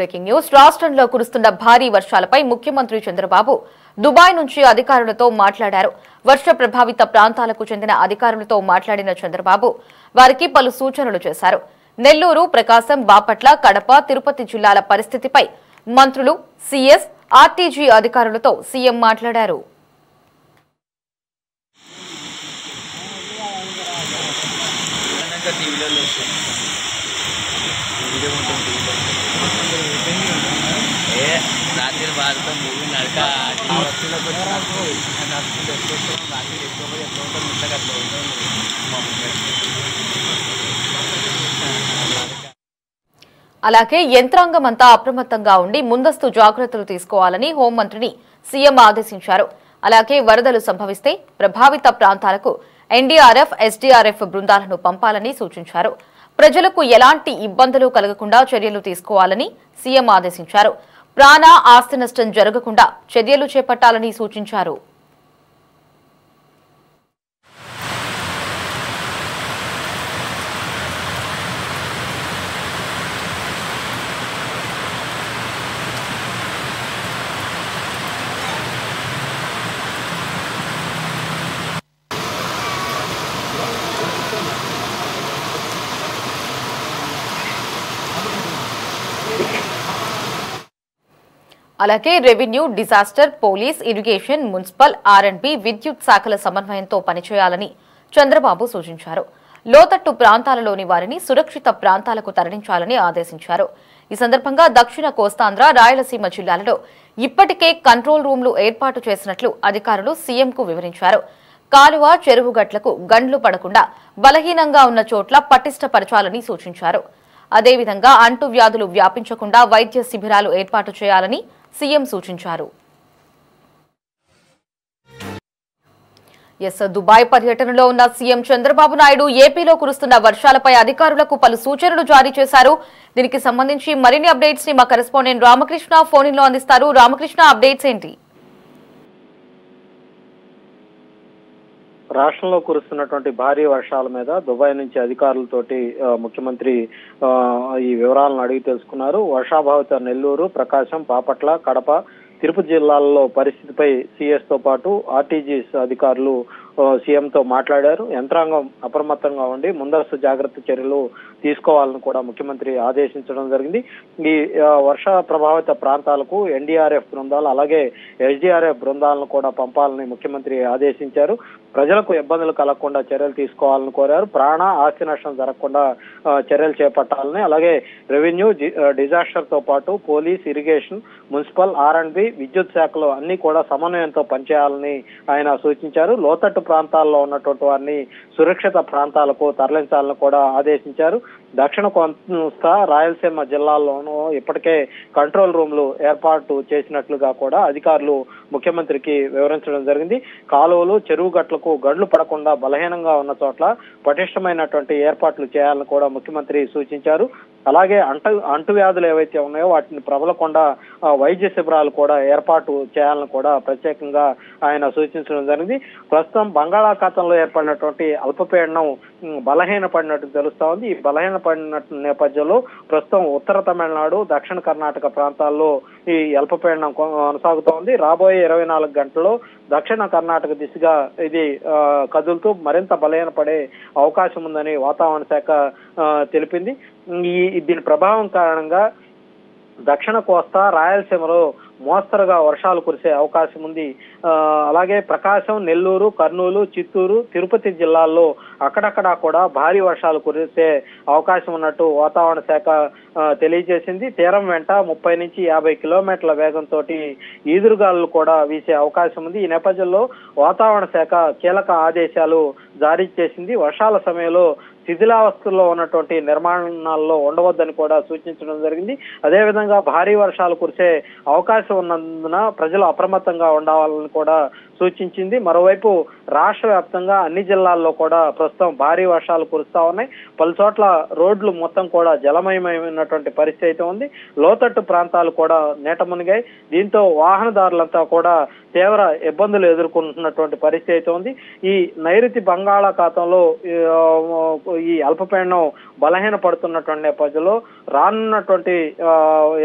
Breaking news రాష్ట్రంలో కురుస్తున్న భారీ వర్షాలపై ముఖ్యమంత్రి చంద్రబాబు దుబాయ్ నుంచి అధికారులతో మాట్లాడారు. వర్ష ప్రభావిత ప్రాంతాలకు చెందిన అధికారులతో మాట్లాడిన చంద్రబాబు వారికి పలు సూచనలు చేశారు. నెల్లూరు, ప్రకాశం, బాపట్ల, కడప, తిరుపతి జిల్లాల పరిస్థితిపై మంత్రులు, సీఎస్, ఆర్టీజీ అధికారులతో సీఎం మాట్లాడారు. అలాగే యంత్రాంగమంతా అప్రమత్తంగా ఉండి ముందస్తు జాగ్రత్తలు తీసుకోవాలని హోంమంత్రిని సీఎం ఆదేశించారు. అలాగే వరదలు సంభవిస్తే ప్రభావిత ప్రాంతాలకు ఎన్డీఆర్ఎఫ్, ఎస్డీఆర్ఎఫ్ బృందాలను పంపాలని సూచించారు. ప్రజలకు ఎలాంటి ఇబ్బందులు కలగకుండా చర్యలు తీసుకోవాలని సీఎం ఆదేశించారు. ప్రాణ, ఆస్తి నష్టం జరగకుండా చర్యలు చేపట్టాలని సూచించారు. అలాగే revenue, disaster, police, irrigation, municipal, ఆర్ఎండ్బి, విద్యుత్ శాఖల సమన్వయంతో పనిచేయాలని చంద్రబాబు సూచించారు. లోతట్టు ప్రాంతాలలోని వారిని సురక్షిత ప్రాంతాలకు తరలించాలని ఆదేశించారు. ఈ సందర్భంగా దక్షిణ కోస్తాంధ్ర, రాయలసీమ జిల్లాలలో ఇప్పటికే కంట్రోల్ రూమ్లు ఏర్పాటు చేసినట్లు అధికారులు సీఎంకు వివరించారు. కాలువ, చెరువు గట్లకు గండ్లు పడకుండా బలహీనంగా ఉన్న చోట్ల పటిష్టపరచాలని సూచించారు. అదేవిధంగా అంటువ్యాధులు వ్యాపించకుండా వైద్య శిబిరాలు ఏర్పాటు చేయాలని సీఎం సూచించారు. దుబాయ్ పర్యటనలో ఉన్న సీఎం చంద్రబాబు నాయుడు ఏపీలో కురుస్తున్న వర్షాలపై అధికారులకు పలు సూచనలు జారీ చేశారు. దీనికి సంబంధించి మరిన్ని అప్డేట్స్ ని మా కరెస్పాండెంట్ రామకృష్ణ ఫోన్ ఇన్ లో అందిస్తారు. రామకృష్ణ, అప్డేట్స్ ఏంటి? రాష్ట్రంలో కురుస్తున్నటువంటి భారీ వర్షాల మీద దుబాయ్ నుంచి అధికారులతోటి ముఖ్యమంత్రి ఈ వివరాలను అడిగి తెలుసుకున్నారు. వర్షాభావిత నెల్లూరు, ప్రకాశం, బాపట్ల, కడప, తిరుపతి జిల్లాల్లో పరిస్థితిపై సీఎస్ తో పాటు ఆర్టీజీ అధికారులు సీఎంతో మాట్లాడారు. యంత్రాంగం అప్రమత్తంగా ఉండి ముందస్తు జాగ్రత్త చర్యలు తీసుకోవాలని కూడా ముఖ్యమంత్రి ఆదేశించడం జరిగింది. ఈ వర్ష ప్రభావిత ప్రాంతాలకు ఎన్డీఆర్ఎఫ్ బృందాలు, అలాగే ఎస్డీఆర్ఎఫ్ బృందాలను కూడా పంపాలని ముఖ్యమంత్రి ఆదేశించారు. ప్రజలకు ఇబ్బందులు కలగకుండా చర్యలు తీసుకోవాలని కోరారు. ప్రాణ, ఆస్తి నష్టం జరగకుండా చర్యలు చేపట్టాలని, అలాగే రెవెన్యూ, డిజాస్టర్ తో పాటు పోలీస్, ఇరిగేషన్, మున్సిపల్, ఆర్ఎండ్బి, విద్యుత్ శాఖలు అన్ని కూడా సమన్వయంతో పనిచేయాలని ఆయన సూచించారు. లోతట్టు ప్రాంతాల్లో ఉన్నటువంటి వారిని సురక్షిత ప్రాంతాలకు తరలించాలని కూడా ఆదేశించారు. దక్షిణ కోస్తా, రాయలసీమ జిల్లాల్లోనూ ఇప్పటికే కంట్రోల్ రూమ్లు ఏర్పాటు చేసినట్లుగా కూడా అధికారులు ముఖ్యమంత్రికి వివరించడం జరిగింది. కాలువలు, చెరువు గట్లకు గండ్లు పడకుండా బలహీనంగా ఉన్న చోట్ల పటిష్టమైనటువంటి ఏర్పాట్లు చేయాలని కూడా ముఖ్యమంత్రి సూచించారు. అలాగే అంటువ్యాధులు ఏవైతే ఉన్నాయో వాటిని ప్రబలకుండా వైద్య శిబిరాలు కూడా ఏర్పాటు చేయాలని కూడా ప్రత్యేకంగా ఆయన సూచించడం జరిగింది. ప్రస్తుతం బంగాళాఖాతంలో ఏర్పడినటువంటి అల్పపీడనం బలహీనపడినట్టు తెలుస్తా ఉంది. ఈ బలహీనపడిన నేపథ్యంలో ప్రస్తుతం ఉత్తర తమిళనాడు, దక్షిణ కర్ణాటక ప్రాంతాల్లో ఈ అల్పపీడనం కొనసాగుతోంది. రాబోయే 24 గంటల్లో దక్షిణ కర్ణాటక దిశగా ఇది కదులుతూ మరింత బలహీనపడే అవకాశం ఉందని వాతావరణ శాఖ తెలిపింది. దీని ప్రభావం కారణంగా దక్షిణ కోస్తా, రాయలసీమలో మోస్తరుగా వర్షాలు కురిసే అవకాశం ఉంది. అలాగే ప్రకాశం, నెల్లూరు, కర్నూలు, చిత్తూరు, తిరుపతి జిల్లాల్లో అక్కడక్కడా కూడా భారీ వర్షాలు కురిసే అవకాశం ఉన్నట్టు వాతావరణ శాఖ తెలియజేసింది. తీరం వెంట 30 నుంచి 50 కిలోమీటర్ల వేగంతో ఈదురుగాలు కూడా వీసే అవకాశం ఉంది. ఈ నేపథ్యంలో వాతావరణ శాఖ కీలక ఆదేశాలు జారీ చేసింది. వర్షాల సమయంలో శిథిలావస్థల్లో ఉన్నటువంటి నిర్మాణాల్లో ఉండవద్దని కూడా సూచించడం జరిగింది. అదేవిధంగా భారీ వర్షాలు కురిసే అవకాశం ఉన్నందున ప్రజలు అప్రమత్తంగా ఉండాలని కూడా సూచించింది. మరోవైపు రాష్ట్ర వ్యాప్తంగా అన్ని జిల్లాల్లో కూడా ప్రస్తుతం భారీ వర్షాలు కురుస్తా ఉన్నాయి. పలు చోట్ల రోడ్లు మొత్తం కూడా జలమయమైనటువంటి పరిస్థితి అయితే ఉంది. లోతట్టు ప్రాంతాలు కూడా నీట మునిగాయి. దీంతో వాహనదారులంతా కూడా తీవ్ర ఇబ్బందులు ఎదుర్కొంటున్నటువంటి పరిస్థితి అయితే ఉంది. ఈ నైరుతి బంగాళాఖాతంలో ఈ అల్పపీడనం బలహీన పడుతున్నటువంటి నేపథ్యంలో రానున్నటువంటి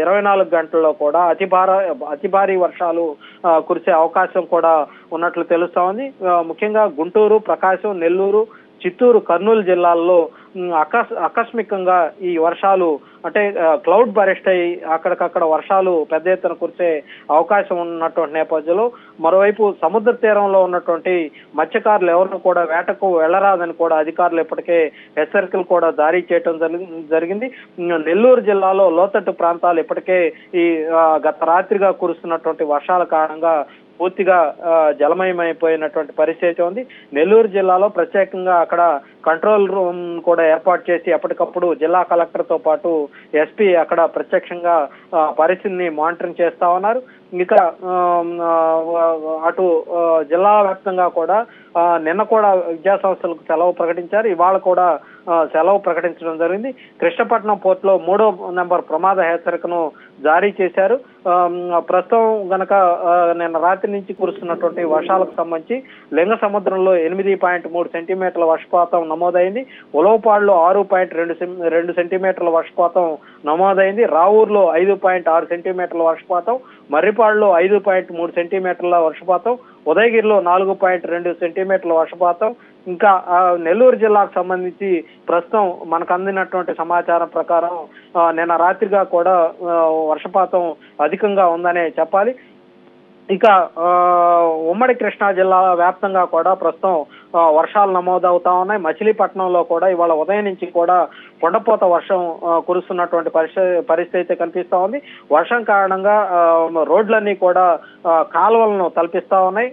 24 గంటల్లో కూడా అతి భారీ వర్షాలు కురిసే అవకాశం కూడా ఉన్నట్లు తెలుస్తా ఉంది. ముఖ్యంగా గుంటూరు, ప్రకాశం, నెల్లూరు, చిత్తూరు, కర్నూలు జిల్లాల్లో ఆకస్మికంగా ఈ వర్షాలు అంటే క్లౌడ్ బరెస్ట్ అయ్యి అక్కడికక్కడ వర్షాలు పెద్ద ఎత్తున కురిసే అవకాశం ఉన్నటువంటి నేపథ్యంలో మరోవైపు సముద్ర తీరంలో ఉన్నటువంటి మత్స్యకారులు ఎవరిని కూడా వేటకు వెళ్లరాదని కూడా అధికారులు ఇప్పటికే హెచ్చరికలు కూడా జారీ చేయడం జరిగింది. నెల్లూరు జిల్లాలో లోతట్టు ప్రాంతాలు ఇప్పటికే ఈ గత రాత్రిగా కురుస్తున్నటువంటి వర్షాల కారణంగా పూర్తిగా జలమయమైపోయినటువంటి పరిస్థితి ఉంది. నెల్లూరు జిల్లాలో ప్రత్యేకంగా అక్కడ కంట్రోల్ రూమ్ కూడా ఏర్పాటు చేసి ఎప్పటికప్పుడు జిల్లా కలెక్టర్ తో పాటు ఎస్పీ అక్కడ ప్రత్యక్షంగా పరిస్థితిని మానిటరింగ్ చేస్తా ఉన్నారు. ఇక అటు జిల్లా వ్యాప్తంగా కూడా నిన్న కూడా విద్యా సంస్థలకు సెలవు ప్రకటించారు. ఇవాళ కూడా సెలవు ప్రకటించడం జరిగింది. కృష్ణపట్నం పోర్టులో 3వ నెంబర్ ప్రమాద హెచ్చరికను జారీ చేశారు. ప్రస్తుతం గనక నిన్న రాత్రి నుంచి కురుస్తున్నటువంటి వర్షాలకు సంబంధించి లింగ సముద్రంలో 8.3 సెంటీమీటర్ల వర్షపాతం నమోదైంది. ఉలవపాడులో 6.2 సెంటీమీటర్ల వర్షపాతం నమోదైంది. రావూరులో 5.6 సెంటీమీటర్ల వర్షపాతం, మర్రిపాడులో 5.3 సెంటీమీటర్ల వర్షపాతం, ఉదయగిరిలో 4.2 సెంటీమీటర్ల వర్షపాతం. ఇంకా నెల్లూరు జిల్లాకు సంబంధించి ప్రస్తుతం మనకు అందినటువంటి సమాచారం ప్రకారం నిన్న రాత్రిగా కూడా వర్షపాతం అధికంగా ఉందనే చెప్పాలి. ఇక ఉమ్మడి కృష్ణా జిల్లా వ్యాప్తంగా కూడా ప్రస్తుతం వర్షాలు నమోదవుతా ఉన్నాయి. మచిలీపట్నంలో కూడా ఇవాళ ఉదయం నుంచి కూడా కొండపోత వర్షం కురుస్తున్నటువంటి పరిస్థితి కనిపిస్తా ఉంది. వర్షం కారణంగా రోడ్లన్నీ కూడా కాలువలను తలపిస్తా ఉన్నాయి.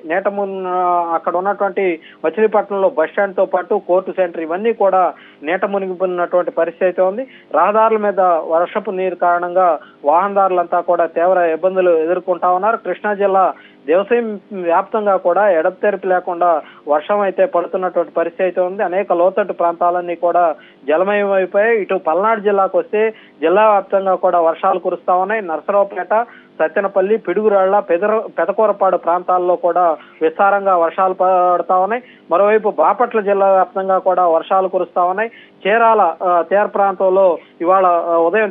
అక్కడ ఉన్నటువంటి మచిలీపట్నంలో బస్టాండ్ తో పాటు కోర్టు సెంటర్ ఇవన్నీ కూడా నీట మునిగిపోయినటువంటి పరిస్థితి ఉంది. రహదారుల మీద వర్షపు నీరు కారణంగా వాహనదారులంతా కూడా తీవ్ర ఇబ్బందులు ఎదుర్కొంటా ఉన్నారు. కృష్ణా జిల్లా దేవసాయం వ్యాప్తంగా కూడా ఎడతెరిపి లేకుండా వర్షం అయితే పడుతున్నటువంటి పరిస్థితి ఉంది. అనేక లోతట్టు ప్రాంతాలన్నీ కూడా జలమయం అయిపోయాయి. ఇటు పల్నాడు జిల్లాకు వస్తే జిల్లా వ్యాప్తంగా కూడా వర్షాలు కురుస్తా ఉన్నాయి. నరసరావుపేట, సత్తెనపల్లి, పిడుగురాళ్ల, పెదకూరపాడు ప్రాంతాల్లో కూడా విస్తారంగా వర్షాలు పడతా ఉన్నాయి. మరోవైపు బాపట్ల జిల్లా వ్యాప్తంగా కూడా వర్షాలు కురుస్తా ఉన్నాయి. చీరాల తీర ప్రాంతంలో ఇవాళ ఉదయం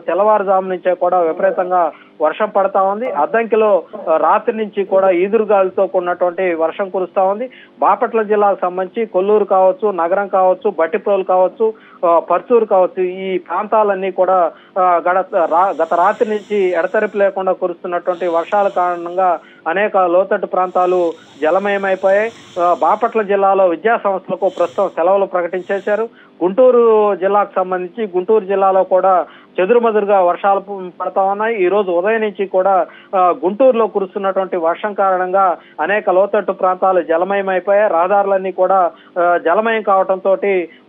తెల్లవారుజాము నుంచే కూడా విపరీతంగా వర్షం పడతా ఉంది. అద్దంకిలో రాత్రి నుంచి కూడా ఈదురుగాలితో కూడినటువంటి వర్షం కురుస్తా ఉంది. బాపట్ల జిల్లాకు సంబంధించి కొల్లూరు కావచ్చు, నగరం కావచ్చు, బట్టిప్రోలు కావచ్చు, పర్చూరు కావచ్చు, ఈ ప్రాంతాలన్నీ కూడా గత రాత్రి నుంచి ఎడతెరిపి లేకుండా కురుస్తున్నటువంటి వర్షాల కారణంగా అనేక లోతట్టు ప్రాంతాలు జలమయమైపోయాయి. బాపట్ల జిల్లాలో విద్యా సంస్థలకు ప్రస్తుతం సెలవులు ప్రకటించేశారు. గుంటూరు జిల్లాకు సంబంధించి గుంటూరు జిల్లాలో కూడా చెదురుమదురుగా వర్షాలు పడతా ఉన్నాయి. ఈ రోజు ఉదయం నుంచి కూడా గుంటూరులో కురుస్తున్నటువంటి వర్షం కారణంగా అనేక లోతట్టు ప్రాంతాలు జలమయమైపోయాయి. రహదారులన్నీ కూడా జలమయం కావడంతో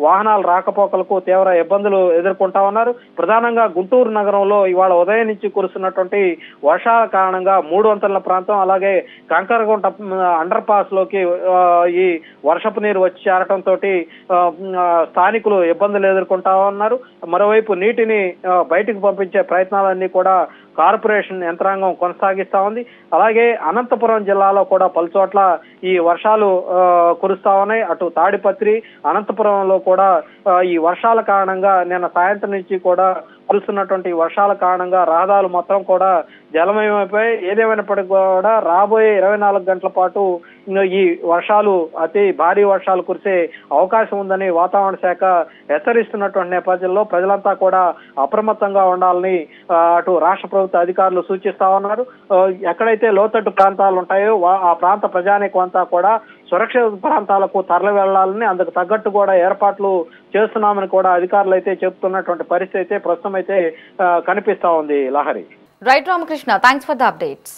వాహనాల రాకపోకలకు తీవ్ర ఇబ్బందులు ఎదుర్కొంటా ఉన్నారు. ప్రధానంగా గుంటూరు నగరంలో ఇవాళ ఉదయం నుంచి కురుస్తున్నటువంటి వర్షాల కారణంగా 3 వంతెనల ప్రాంతం అలాగే కంకరగుంట అండర్ పాస్ లోకి ఈ వర్షపు నీరు వచ్చి చేరటంతో స్థానికులు ఇబ్బందులు ఎదుర్కొంటా ఉన్నారు. మరోవైపు నీటిని బయటకు పంపించే ప్రయత్నాలన్నీ కూడా కార్పొరేషన్ యంత్రాంగం కొనసాగిస్తా ఉంది. అలాగే అనంతపురం జిల్లాలో కూడా పలుచోట్ల ఈ వర్షాలు కురుస్తా ఉన్నాయి. అటు తాడిపత్రి, అనంతపురంలో కూడా ఈ వర్షాల కారణంగా నిన్న సాయంత్రం నుంచి కూడా కురుస్తున్నటువంటి వర్షాల కారణంగా రహదారులు మొత్తం కూడా జలమయమైపోయి ఏదేమైనప్పటికీ కూడా రాబోయే 24 గంటల పాటు ఈ వర్షాలు అతి భారీ వర్షాలు కురిసే అవకాశం ఉందని వాతావరణ శాఖ హెచ్చరిస్తున్నటువంటి నేపథ్యంలో ప్రజలంతా కూడా అప్రమత్తంగా ఉండాలని అటు రాష్ట్ర ప్రభుత్వ అధికారులు సూచిస్తా ఉన్నారు. ఎక్కడైతే లోతట్టు ప్రాంతాలు ఉంటాయో ఆ ప్రాంత ప్రజానీకం అంతా కూడా సురక్షిత ప్రాంతాలకు తరలి వెళ్లాలని అందుకు తగ్గట్టు కూడా ఏర్పాట్లు చేస్తున్నామని కూడా అధికారులు అయితే చెబుతున్నటువంటి పరిస్థితి అయితే ప్రస్తుతం అయితే కనిపిస్తా ఉంది. Lahari. Right Ramakrishna, thanks for the updates.